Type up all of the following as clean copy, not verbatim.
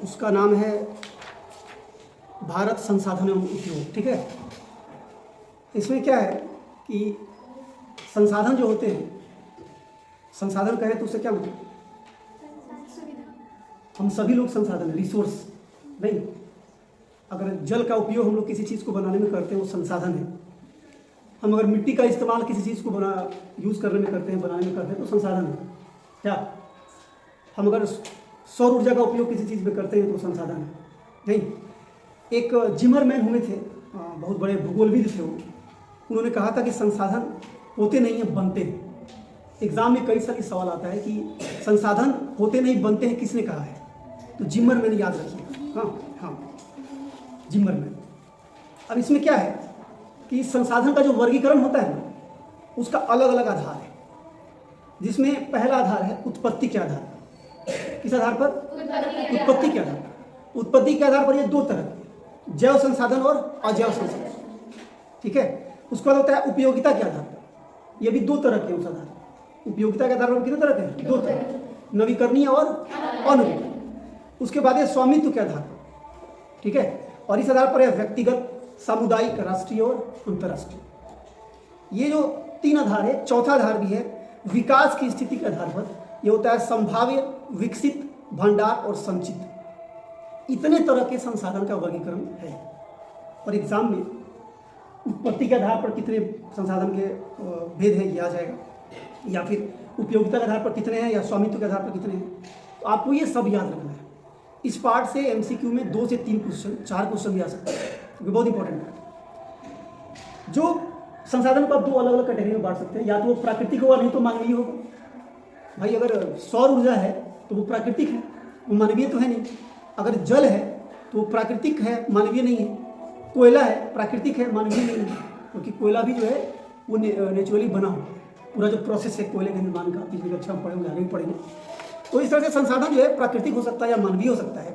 उसका नाम है भारत संसाधन एवं उद्योग। ठीक है, इसमें क्या है कि संसाधन जो होते हैं, संसाधन कहें तो उससे क्या मतलब, हम सभी लोग संसाधन है, रिसोर्स नहीं। अगर जल का उपयोग हम लोग किसी चीज़ को बनाने में करते हैं वो संसाधन है। हम अगर मिट्टी का इस्तेमाल किसी चीज़ को यूज़ करने में करते हैं, बनाने में करते हैं तो संसाधन है। क्या हम अगर सौर ऊर्जा का उपयोग किसी चीज़ में करते हैं तो संसाधन है नहीं। एक जिमरमैन हुए थे, बहुत बड़े भूगोलविद थे वो, उन्होंने कहा था कि संसाधन होते नहीं हैं, बनते हैं। एग्जाम में कई सारी सवाल आता है कि संसाधन होते नहीं बनते हैं, किसने कहा है? तो जिमरमैन याद रखिएगा। हाँ, जिमरमैन। अब इसमें क्या है कि संसाधन का जो वर्गीकरण होता है ना, उसका अलग अलग आधार है, जिसमें पहला आधार है उत्पत्ति के आधार पर। किस आधार पर? उत्पत्ति के आधार पर। उत्पत्ति के आधार पर ये दो तरह के, जैव संसाधन और अजैव संसाधन। ठीक है, उसके बाद होता है उपयोगिता के आधार पर। ये भी दो तरह के उस आधार। उपयोगिता के आधार पर कितने तरह के हैं? दो तरह, नवीकरणीय और अनवीकरणीय। उसके बाद है स्वामित्व के आधार पर। ठीक है, और इस आधार पर है व्यक्तिगत, सामुदायिक, राष्ट्रीय और अंतर्राष्ट्रीय। ये जो तीन आधार है, चौथा आधार भी है विकास की स्थिति के आधार पर। यह होता है संभाव्य, विकसित, भंडार और संचित। इतने तरह के संसाधन का वर्गीकरण है। और एग्जाम में उत्पत्ति के आधार पर कितने संसाधन के भेद है ये आ जाएगा, या फिर उपयोगिता के आधार पर कितने हैं, या स्वामित्व के आधार पर कितने हैं। तो आपको ये सब याद रखना है। इस पार्ट से एमसीक्यू में 2 से 3 क्वेश्चन, 4 क्वेश्चन भी आ सकते हैं, क्योंकि बहुत इंपॉर्टेंट है। जो संसाधन को आप दो अलग अलग कैटेगरी में बांट सकते हैं, या तो वो प्राकृतिक होगा, नहीं तो मानवीय होगा। भाई अगर सौर ऊर्जा है तो वो प्राकृतिक है, वो मानवीय तो है नहीं। अगर जल है तो वो प्राकृतिक है, मानवीय नहीं है। कोयला है, प्राकृतिक है, मानवीय नहीं है, क्योंकि कोयला भी जो है वो नेचुरली बना हो। पूरा जो प्रोसेस है कोयले के निर्माण का, पिछली कक्षा में पढ़ेंगे, आगे भी पढ़ेंगे। तो इस तरह से संसाधन जो है प्राकृतिक हो सकता है या मानवीय हो सकता है।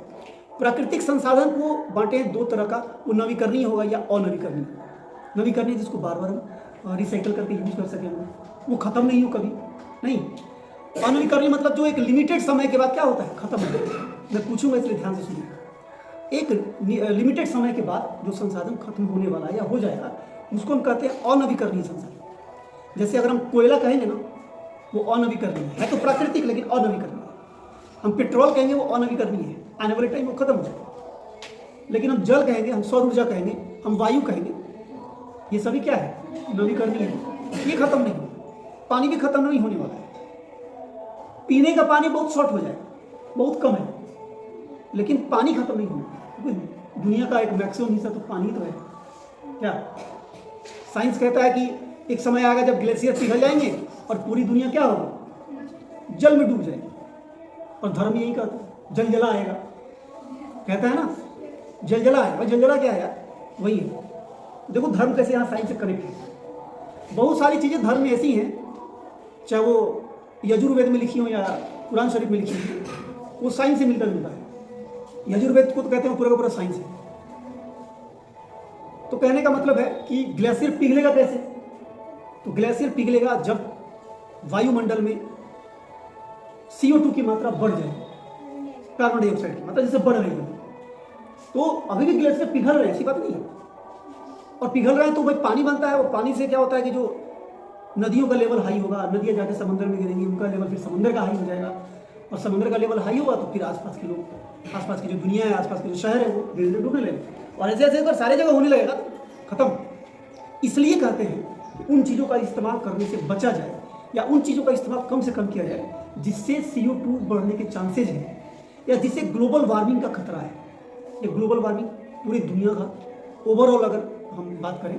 प्राकृतिक संसाधन को बांटे हैं दो तरह का, वो नवीकरणीय होगा या अनवीकरणीय। नवीकरणीय जिसको बार बार रिसाइकल करके यूज कर सकें, वो खत्म नहीं हो कभी नहीं। अनवीकरणीय मतलब जो एक लिमिटेड समय के बाद क्या होता है, खत्म हो जाता है। मैं पूछूंगा इसलिए ध्यान से सुनिए। एक लिमिटेड समय के बाद जो संसाधन खत्म होने वाला है या हो जाएगा, उसको हम कहते हैं अनवीकरणीय संसाधन। जैसे अगर हम कोयला कहेंगे ना, वो अनवीकरणीय है तो प्राकृतिक, लेकिन अनवीकरणीय। हम पेट्रोल कहेंगे वो अनवीकरणीय है, आने वाले टाइम वो खत्म हो जाएगा। लेकिन हम जल कहेंगे, हम सौर ऊर्जा कहेंगे, हम वायु कहेंगे, ये सभी क्या है, नवीकरणीय है। ये खत्म नहीं, पानी भी खत्म नहीं होने वाला है। पीने का पानी बहुत शॉर्ट हो जाएगा, बहुत कम है, लेकिन पानी खत्म नहीं होगा, क्योंकि दुनिया का एक मैक्सिमम हिस्सा तो पानी तो है। क्या साइंस कहता है कि एक समय आएगा जब ग्लेशियर पिघल जाएंगे और पूरी दुनिया क्या होगी, जल में डूब जाएगी। और धर्म यही कहता है, जलजला आएगा, कहता है ना, जलजला आएगा। जलजला क्या है यार, वही है। देखो धर्म कैसे यहाँ साइंस से कनेक्ट है। बहुत सारी चीज़ें धर्म में ऐसी हैं, चाहे वो यजुर्वेद में लिखी हो या कुरान शरीफ में लिखी हो, वो साइंस से मिलता जुलता है। यजुर्वेद को तो कहते हैं पूरा का पूरा साइंस है। तो कहने का मतलब है कि ग्लेशियर पिघलेगा कैसे, तो ग्लेशियर पिघलेगा जब वायुमंडल में CO2 की मात्रा बढ़ जाए, कार्बन डाइऑक्साइड की मात्रा जैसे बढ़ रही है। तो अभी भी ग्लेशियर पिघल रहे हैं, ऐसी बात नहीं है। और पिघल रहे हैं तो भाई पानी बनता है, और पानी से क्या होता है कि जो नदियों का लेवल हाई होगा, नदियाँ जाके समंदर में गिरेंगी, उनका लेवल फिर समंदर का हाई हो जाएगा, और समंदर का लेवल हाई होगा तो फिर आसपास के लोग, आसपास की जो दुनिया है, आसपास के जो शहर है, वो धीरे धीरे डूबने लगेंगे। और ऐसे ऐसे अगर सारे जगह होने लगेगा तो खत्म। इसलिए कहते हैं उन चीज़ों का इस्तेमाल करने से बचा जाए, या उन चीज़ों का इस्तेमाल कम से कम किया जाए जिससे CO2 बढ़ने के चांसेज हैं, या जिससे ग्लोबल वार्मिंग का खतरा है। ये ग्लोबल वार्मिंग पूरी दुनिया का ओवरऑल अगर हम बात करें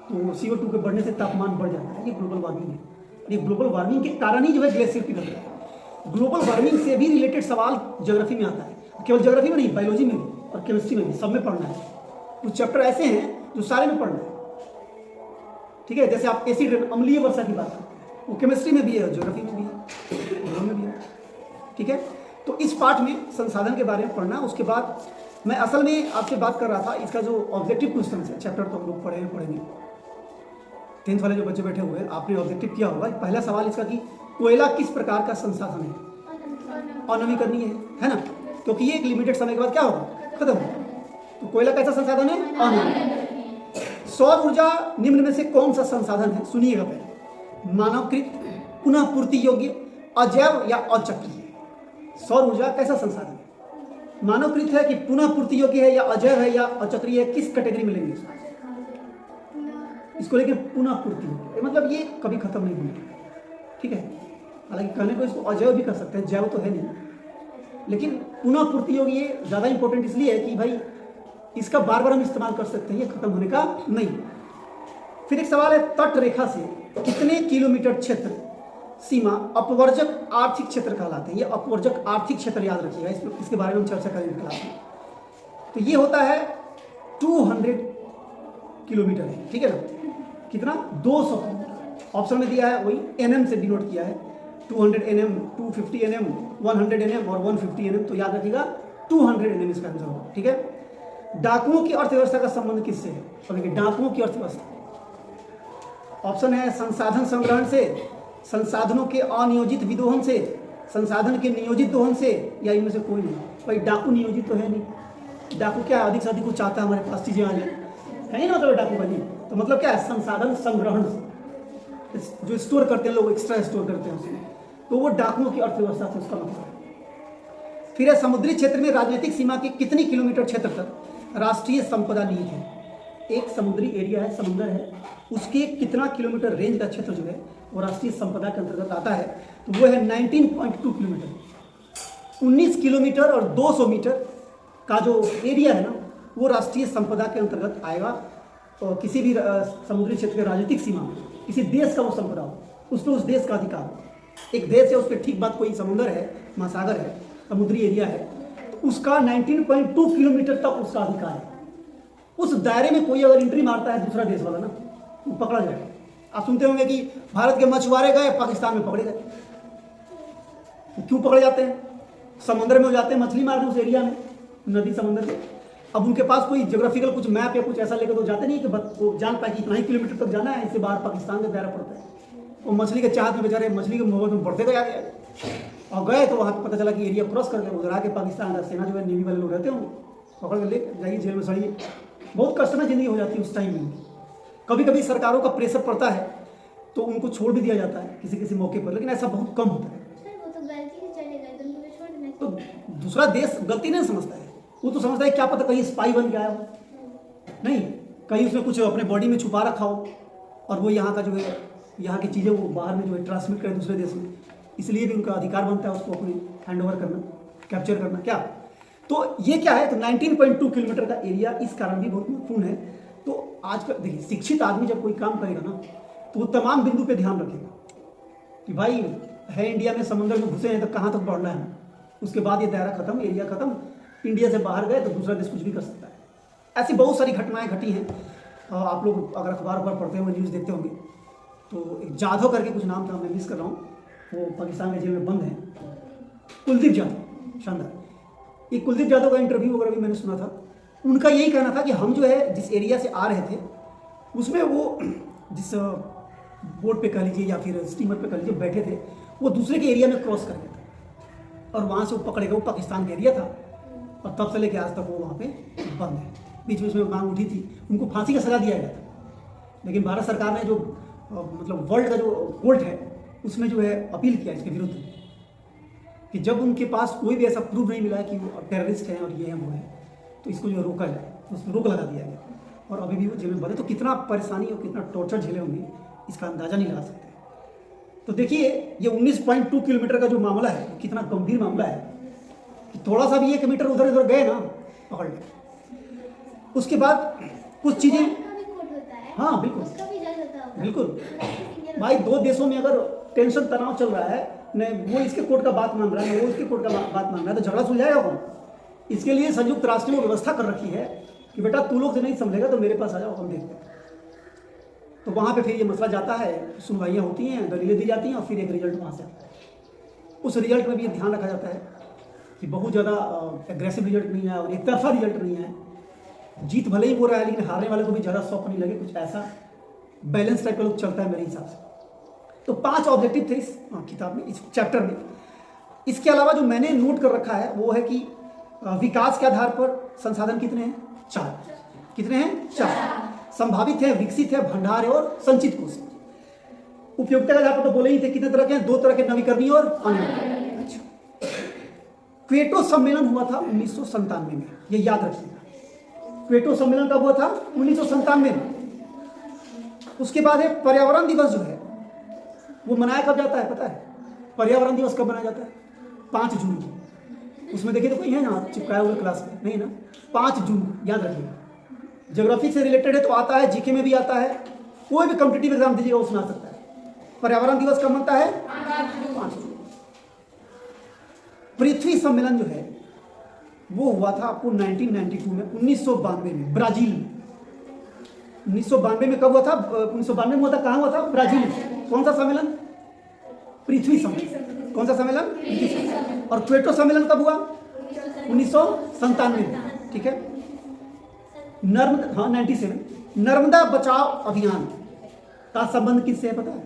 तो CO2 के बढ़ने से तापमान बढ़ जाता है, ये ग्लोबल वार्मिंग है। ये ग्लोबल वार्मिंग के कारण ही जो है ग्लेशियर पिघल रहा है। ग्लोबल वार्मिंग से भी रिलेटेड सवाल ज्योग्राफी में आता है, केवल ज्योग्राफी में नहीं, बायोलॉजी में भी और केमिस्ट्री में भी, सब में पढ़ना है। कुछ चैप्टर ऐसे हैं जो सारे में पढ़ना है। ठीक है, जैसे आप एसिड अम्लीय वर्षा की बात करते हैं, वो केमिस्ट्री में भी है, ज्योग्राफी में भी है, भूगोल में भी है। ठीक है, तो इस पार्ट में संसाधन के बारे में पढ़ना। उसके बाद मैं असल में आपसे बात कर रहा था, इसका जो ऑब्जेक्टिव क्वेश्चन है, चैप्टर तो हम लोग पढ़ेंगे 10th वाले जो बच्चे बैठे हुए हैं, आपने ऑब्जेक्टिव किया होगा। पहला सवाल इसका कि कोयला किस प्रकार का संसाधन है, अनवीकरणीय है ना। क्योंकि ये एक लिमिटेड समय के बाद क्या होगा, खत्म होगा। तो कोयला कैसा संसाधन है, अनियमित। सौर ऊर्जा निम्न में से कौन सा संसाधन है, सुनिएगा पहले। मानवकृत, पुनः पूर्ति योग्य, अजैव या अचक्रीय। सौर ऊर्जा कैसा संसाधन है, मानवकृत है कि पुनः पूर्ति योग्य है, या अजैव है, या अचक्रीय है, किस कैटेगरी में लेंगे इसको लेके पुनः पूर्ति योग्य, मतलब ये कभी खत्म नहीं होगी, ठीक है। हालांकि कहने को इसको अजैव भी कर सकते हैं, जैव तो है नहीं, लेकिन पुनः पूर्ति योग्य ये ज़्यादा इंपॉर्टेंट इसलिए है कि भाई इसका बार बार हम इस्तेमाल कर सकते हैं, ये खत्म होने का नहीं। फिर एक सवाल है, तट रेखा से कितने किलोमीटर क्षेत्र सीमा अपवर्जक आर्थिक क्षेत्र कहलाते हैं। ये अपवर्जक आर्थिक क्षेत्र याद रखिएगा, इसके बारे में हम चर्चा करेंगे क्लास में। तो ये होता है 200 किलोमीटर है, ठीक है ना, कितना 200 किलोमीटर। ऑप्शन में दिया है वही एनएम से डिनोट किया है, 200 एनएम, 250 एनएम, 100 एनएम और 150 एनएम। तो याद रखिएगा 200 एनएम इसका आंसर होगा, ठीक है। डाकुओं की अर्थव्यवस्था का संबंध किससे है, और देखिए डाकुओं की अर्थव्यवस्था ऑप्शन है संसाधन संग्रहण से, संसाधनों के अनियोजित विदोहन से, संसाधन के नियोजित दोहन से, या इनमें से कोई नहीं। भाई डाकू नियोजित तो है नहीं, डाकू क्या अधिक से अधिक को चाहता है हमारे पास चीजें आ जाए, है ही ना, मतलब डाकू भाई। तो मतलब क्या है, संसाधन संग्रहण से, जो स्टोर करते हैं लोग, एक्स्ट्रा स्टोर करते हैं उसमें, तो वो डाकुओं की अर्थव्यवस्था से उसका मतलब है। फिर है समुद्री क्षेत्र में राजनीतिक सीमा के कितनी किलोमीटर क्षेत्र तक राष्ट्रीय संपदा निहित है। एक समुद्री एरिया है, समुद्र है, उसके कितना किलोमीटर रेंज का क्षेत्र जो है वो राष्ट्रीय संपदा के अंतर्गत आता है, तो वो है 19.2 किलोमीटर। 19 किलोमीटर और 200 मीटर का जो एरिया है ना, वो राष्ट्रीय संपदा के अंतर्गत आएगा। तो किसी भी समुद्री क्षेत्र के राजनीतिक सीमा में किसी देश का वो संपदा हो, उस पर उस देश का अधिकार हो। एक देश है, उस पर ठीक बात कोई समुद्र है, महासागर है, समुद्री एरिया है, तो उसका 19.2 किलोमीटर तक उसका अधिकार है। उस दायरे में कोई अगर एंट्री मारता है दूसरा देश वाला ना, वो पकड़ा जाएगा। आप सुनते होंगे कि भारत के मछुआरे गए पाकिस्तान में पकड़े गए। क्यों पकड़े जाते हैं, समुद्र में हो जाते हैं मछली मारने उस एरिया में, नदी समुद्र में। अब उनके पास कोई ज्योग्राफिकल कुछ मैप या कुछ ऐसा लेकर तो जाते नहीं कि वो जान पाए कि इतना ही किलोमीटर तक जाना है, इससे बाहर पाकिस्तान का दायरा पड़ता है। वो मछली के चाहत में बेचारे मछली के मोहब्बत में बढ़ते गए आगे, और गए तो वहाँ पता चला कि एरिया क्रॉस कर गए, उधर आके पाकिस्तान का सेना जो है, नेवी वाले लोग रहते हैं, पकड़ कर ले जाइए जेल में सड़िए। बहुत कष्टमय जिंदगी हो जाती है उस टाइम में। कभी कभी सरकारों का प्रेशर पड़ता है तो उनको छोड़ भी दिया जाता है किसी किसी मौके पर, लेकिन ऐसा बहुत कम होता है। तो दूसरा देश गलती नहीं समझता है, वो तो समझता है क्या पता कहीं स्पाई बन गया हो, नहीं कहीं उसने कुछ अपने बॉडी में छुपा रखा हो और वो यहाँ का जो है, यहाँ की चीज़ें वो बाहर में जो है ट्रांसमिट करे दूसरे देश में। इसलिए भी उनका अधिकार बनता है उसको अपने हैंड ओवर करना, कैप्चर करना। क्या तो ये क्या है, तो 19.2 किलोमीटर का एरिया इस कारण भी बहुत महत्वपूर्ण है। तो आज का देखिए, शिक्षित आदमी जब कोई काम करेगा ना, तो वो तमाम बिंदु पे ध्यान रखेगा कि भाई है इंडिया में, समुद्र में घुसे हैं तो कहाँ तक बढ़ना है, उसके बाद ये दायरा खत्म, एरिया खत्म, इंडिया से बाहर गए तो दूसरा देश कुछ भी कर सकता है। ऐसी बहुत सारी घटनाएं घटी हैं। आप लोग अगर अखबार पढ़ते होंगे, न्यूज़ देखते होंगे, तो एक जाधव करके कुछ नाम था, मैं मिस कर रहा हूँ, वो पाकिस्तान के जेल में बंद है, कुलदीप जाधव, शानदार। ये कुलदीप यादव का इंटरव्यू वगैरह भी मैंने सुना था। उनका यही कहना था कि हम जो है जिस एरिया से आ रहे थे उसमें वो जिस बोट पे कह लीजिए या फिर स्टीमर पे कह लीजिए बैठे थे, वो दूसरे के एरिया में क्रॉस कर गए थे और वहाँ से वो पकड़े गए। वो पाकिस्तान का एरिया था और तब से लेकर आज तक वो वहाँ पे बंद है। बीच में उसमें मांग उठी थी, उनको फांसी का सजा दिया गया था, लेकिन भारत सरकार ने जो मतलब वर्ल्ड का जो कोर्ट है उसमें जो है अपील किया इसके विरुद्ध कि जब उनके पास कोई भी ऐसा प्रूफ नहीं मिला है कि वो टेररिस्ट हैं और ये हैं वो हैं, तो इसको जो रोका जाए, तो उसमें रोक लगा दिया गया और अभी भी वो जेल में बंद है। तो कितना परेशानी और कितना टॉर्चर झेले होंगे इसका अंदाज़ा नहीं लगा सकते। तो देखिए ये 19.2 किलोमीटर का जो मामला है कितना गंभीर मामला है कि थोड़ा सा भी 1 मीटर उधर उधर गए ना पकड़ ले। उसके बाद कुछ चीज़ें, हाँ बिल्कुल बिल्कुल भाई, 2 देशों में अगर टेंशन तनाव चल रहा है, नहीं वो इसके कोर्ट का बात मान रहा है, वो इसके कोर्ट का बात मान रहा है, तो झगड़ा सुलझाएगा कौन? इसके लिए संयुक्त राष्ट्र ने व्यवस्था कर रखी है कि बेटा तू लोग से नहीं समझेगा तो मेरे पास आ जाओ, हम देखते हैं। तो वहाँ पे फिर ये मसला जाता है, सुनवाइयाँ होती हैं, दलीलें दी जाती हैं और फिर एक रिजल्ट वहाँ से आता है। उस रिजल्ट में भी ये ध्यान रखा जाता है कि बहुत ज़्यादा एग्रेसिव रिजल्ट नहीं है और एक तरफा रिजल्ट नहीं है। जीत भले ही हो रहा है लेकिन हारने वाले को भी ज़्यादा शौक नहीं लगे, कुछ ऐसा बैलेंस टाइप का लोग चलता है मेरे हिसाब से। तो 5 ऑब्जेक्टिव थे इस किताब में, इस चैप्टर में। इसके अलावा जो मैंने नोट कर रखा है वो है कि विकास के आधार पर संसाधन कितने हैं? 4। कितने हैं? 4। संभावित है, विकसित है, भंडार है और संचित कोष। उपयोगिता के आधार पर तो बोले ही थे कितने तरह के हैं? 2 तरह के, नवीकरणीय और अनवीकरणीय। अच्छा, क्वेटो सम्मेलन हुआ था 1997 में, ये याद रखिएगा। क्वेटो सम्मेलन कब हुआ था? 1997 में। उसके बाद है पर्यावरण दिवस जो है वो मनाया कब जाता है पता है? पर्यावरण दिवस कब मनाया जाता है? 5 जून को। उसमें देखिए तो कोई है यहाँ चिपकाया हुआ क्लास में? नहीं ना। 5 जून याद रखिएगा। ज्योग्राफी से रिलेटेड है तो आता है, जीके में भी आता है, कोई भी कॉम्पिटिटिव एग्जाम दीजिएगा वो सुना सकता है। पर्यावरण दिवस कब मनता है? 5 जून। पृथ्वी सम्मेलन जो है वो हुआ था आपको 1992 में, 1992 में ब्राजील में। 1992 में कब हुआ था? 1992 में हुआ था। कहाँ हुआ था? ब्राजील में। कौन सा सम्मेलन? पृथ्वी सम्मेलन। कौन सा सम्मेलन? पृथ्वी सम्मेलन। और क्वेटो सम्मेलन कब हुआ? 1997 में। ठीक है। नर्मदा, हाँ 97। नर्मदा बचाओ अभियान का संबंध किससे है पता है?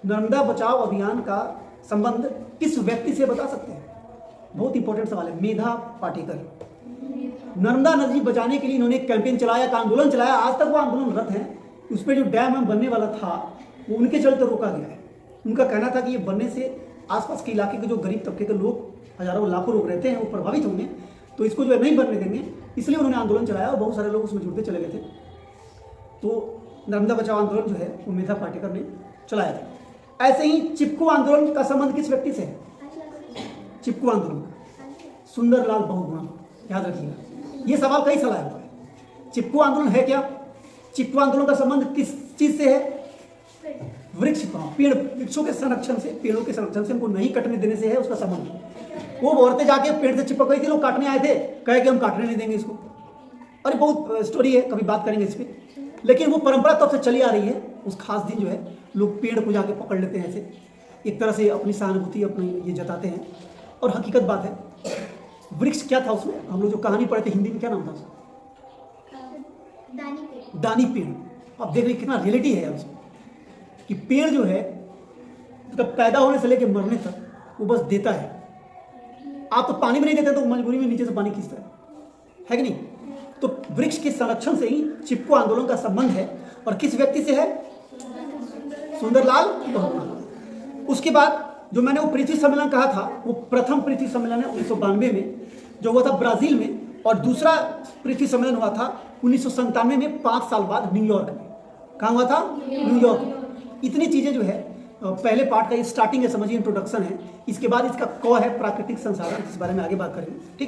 नर्मदा बचाओ अभियान का संबंध किस व्यक्ति से बता सकते हैं? बहुत इंपॉर्टेंट सवाल है। मेधा पाटेकर। नर्मदा नदी बचाने के लिए इन्होंने एक कैंपेन चलाया, एक आंदोलन चलाया। आज तक वो आंदोलनरत है। उस पर जो डैम बनने वाला था वो उनके चलते रोका गया है। उनका कहना था कि ये बनने से आसपास के इलाके के जो गरीब तबके के लोग, हजारों लाखों लोग रहते हैं, वो प्रभावित होंगे, तो इसको जो है नहीं बनने देंगे, इसलिए उन्होंने आंदोलन चलाया और बहुत सारे लोग उसमें जुड़ते चले गए थे। तो नर्मदा बचाओ आंदोलन जो है वो मेधा पाटेकर ने चलाया था। ऐसे ही चिपको आंदोलन का संबंध किस व्यक्ति से है? चिपको आंदोलन सुंदरलाल बहुगुणा। याद रखिएगा, ये सवाल कई साल आया हुआ है। चिपको आंदोलन है क्या? चिपको आंदोलन का संबंध किस चीज से है? वृक्ष, पेड़, वृक्षों के संरक्षण से, पेड़ों के संरक्षण से, उनको नहीं कटने देने से है उसका संबंध। वो औरतें जाके पेड़ से चिपक गई थी, लोग काटने आए थे, कहे कि हम काटने नहीं देंगे इसको। अरे बहुत स्टोरी है, कभी बात करेंगे इस पर। लेकिन वो परंपरा तब से चली आ रही है। उस खास दिन जो है लोग पेड़ को जाके पकड़ लेते हैं, ऐसे एक तरह से अपनी सहानुभूति, अपनी ये जताते हैं। और हकीकत बात है, वृक्ष क्या था उसमें? हम लोग जो कहानी पढ़े थे हिंदी में, क्या नाम था उसका? दानी पेड़। अब देख रहे कितना रियलिटी है उसमें, कि पेड़ जो है मतलब पैदा होने से लेकर मरने तक वो बस देता है। आप तो पानी में नहीं देते तो मजबूरी में नीचे से पानी खींचता है कि नहीं? तो वृक्ष के संरक्षण से ही चिपको आंदोलन का संबंध है। और किस व्यक्ति से है? सुंदरलाल बहुगुणा। उसके बाद जो मैंने वो पृथ्वी सम्मेलन कहा था, वो प्रथम पृथ्वी सम्मेलन है 1992 में जो हुआ था ब्राजील में, और दूसरा पृथ्वी सम्मेलन हुआ था 1997 में, 5 साल बाद न्यूयॉर्क में। कहाँ हुआ था? न्यूयॉर्क में। इतनी चीजें जो है पहले पार्ट का ये स्टार्टिंग है, समझिए, इंट्रोडक्शन है। इसके बाद इसका क है प्राकृतिक संसाधन, इस बारे में आगे बात करेंगे। ठीक है।